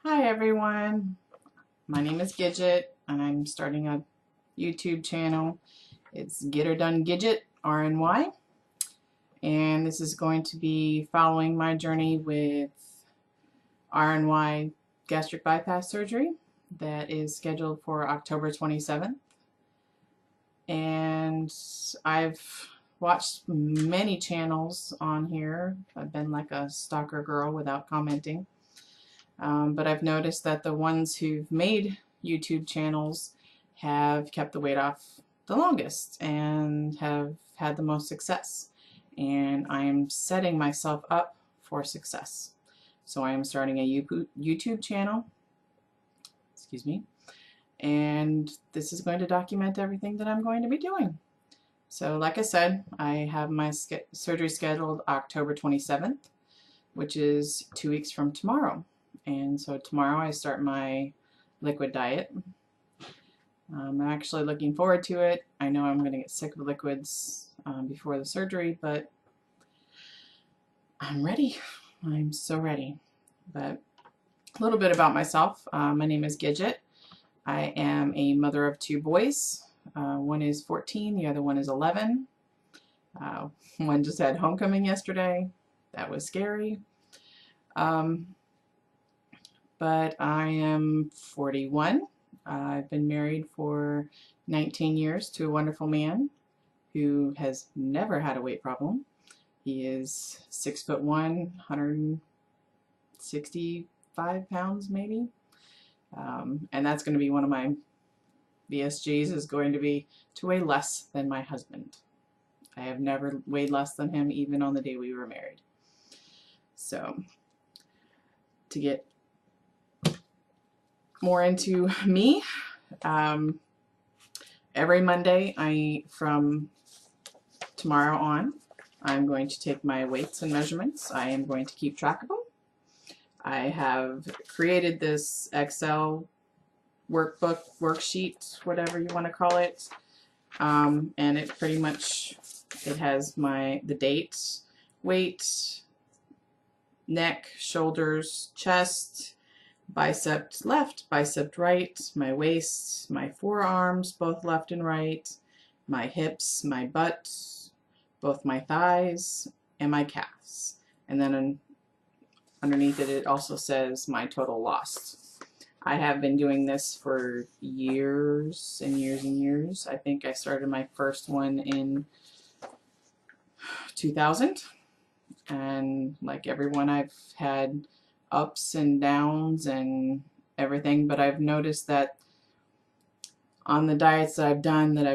Hi everyone, my name is Gidget and I'm starting a YouTube channel. It's Get Her Done Gidget, RNY, and this is going to be following my journey with RNY gastric bypass surgery that is scheduled for October 27th. And I've watched many channels on here. I've been like a stalker girl without commenting. But I've noticed that the ones who've made YouTube channels have kept the weight off the longest and have had the most success. And I am setting myself up for success. So I am starting a YouTube channel, excuse me, and this is going to document everything that I'm going to be doing. So like I said, I have my surgery scheduled October 27th, which is 2 weeks from tomorrow. And so tomorrow I start my liquid diet. I'm actually looking forward to it. I know I'm going to get sick of liquids before the surgery, but I'm ready. I'm so ready. But a little bit about myself. My name is Gidget. I am a mother of 2 boys. One is 14, the other one is 11. One just had homecoming yesterday. That was scary. But I am 41. I've been married for 19 years to a wonderful man who has never had a weight problem. He is 6'1", 165 pounds maybe. And that's going to be one of my VSGs, is going to be to weigh less than my husband. I have never weighed less than him, even on the day we were married. So to get more into me, every Monday, from tomorrow on, I'm going to take my weights and measurements. I am going to keep track of them. I have created this Excel workbook, worksheet, whatever you want to call it, and it pretty much, it has the dates, weight, neck, shoulders, chest, bicep left, bicep right, my waist, my forearms, both left and right, my hips, my butt, both my thighs, and my calves. And then underneath it, it also says my total lost. I have been doing this for years and years and years. I think I started my first one in 2000. And like everyone, I've had ups and downs and everything, but I've noticed that on the diets that I've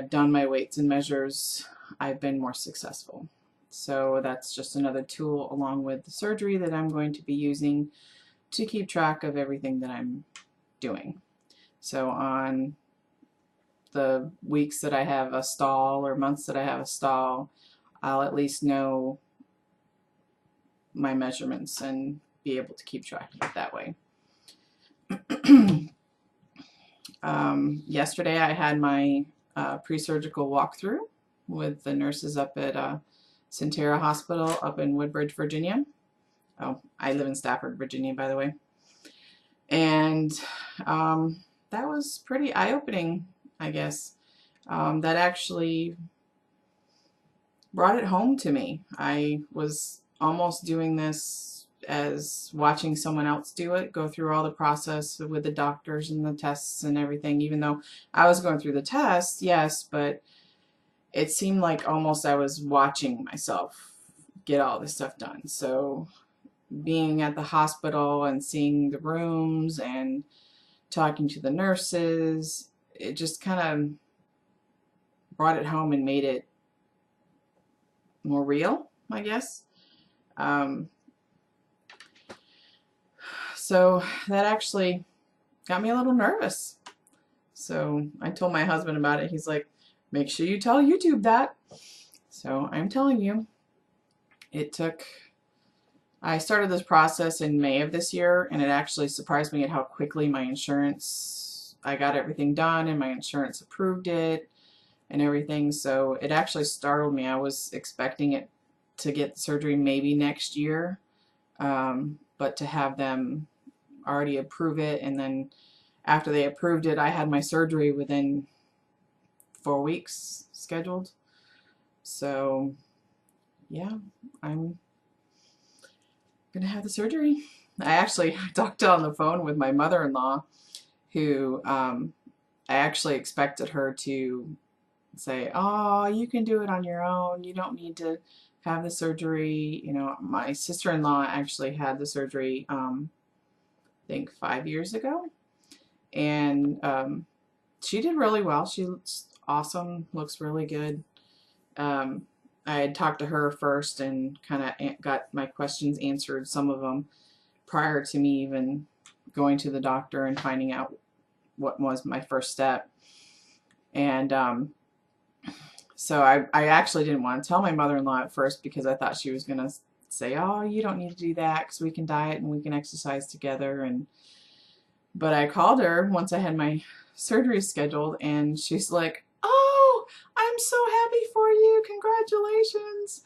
done my weights and measures, I've been more successful. So that's just another tool along with the surgery that I'm going to be using to keep track of everything that I'm doing. So on the weeks that I have a stall or months that I have a stall, I'll at least know my measurements and be able to keep track of it that way. Yesterday I had my pre-surgical walkthrough with the nurses up at Centera Hospital up in Woodbridge, Virginia. Oh, I live in Stafford, Virginia, by the way. And that was pretty eye-opening, I guess. That actually brought it home to me. I was almost doing this as watching someone else do it, go through all the process with the doctors and the tests and everything, even though I was going through the tests, yes, but it seemed like almost I was watching myself get all this stuff done. So being at the hospital and seeing the rooms and talking to the nurses, it just kind of brought it home and made it more real, I guess. So that actually got me a little nervous. So I told my husband about it. He's like, make sure you tell YouTube that. So I'm telling you, I started this process in May of this year, and it actually surprised me at how quickly I got everything done and my insurance approved it and everything. So it actually startled me. I was expecting it to get surgery maybe next year, but to have them already approve it, and then after they approved it, I had my surgery within 4 weeks scheduled. So yeah, I'm gonna have the surgery. I actually talked on the phone with my mother-in-law, who I actually expected her to say, "Oh, you can do it on your own. You don't need to have the surgery." You know, my sister-in-law actually had the surgery, I think 5 years ago, and she did really well. She looks awesome, looks really good. I had talked to her first and kind of got my questions answered, some of them, prior to me even going to the doctor and finding out what was my first step. And so I actually didn't want to tell my mother-in-law at first because I thought she was going to say, "Oh, you don't need to do that because we can diet and we can exercise together." But I called her once I had my surgery scheduled, and she's like, "Oh, I'm so happy for you. Congratulations."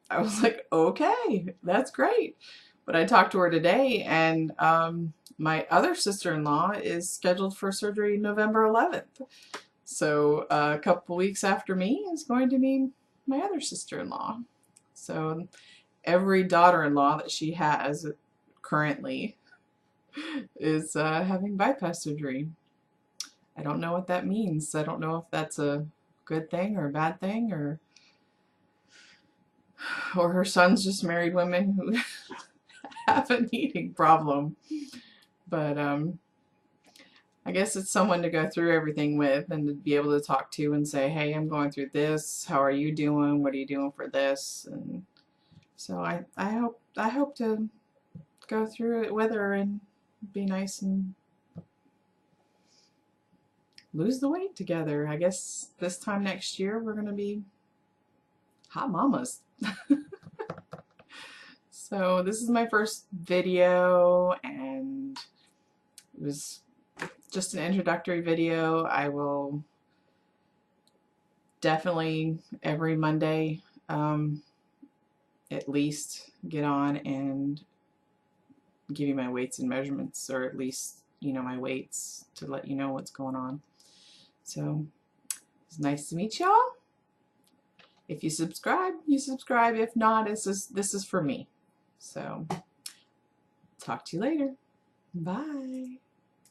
I was like, "Okay, that's great." But I talked to her today, and my other sister-in-law is scheduled for surgery November 11th. So a couple weeks after me is going to be my other sister-in-law. So every daughter-in-law that she has currently is having bypass surgery. I don't know what that means. I don't know if that's a good thing or a bad thing, or her sons just married women who have an eating problem. But I guess it's someone to go through everything with and to be able to talk to and say, "Hey, I'm going through this. How are you doing? What are you doing for this?" And so I hope to go through it with her and be nice and lose the weight together. I guess this time next year we're gonna be hot mamas. So this is my first video, and it was just an introductory video. I will definitely every Monday at least get on and give you my weights and measurements, or at least, you know, my weights, to let you know what's going on. So it's nice to meet y'all. If you subscribe, you subscribe. If not, this is for me. So talk to you later. Bye.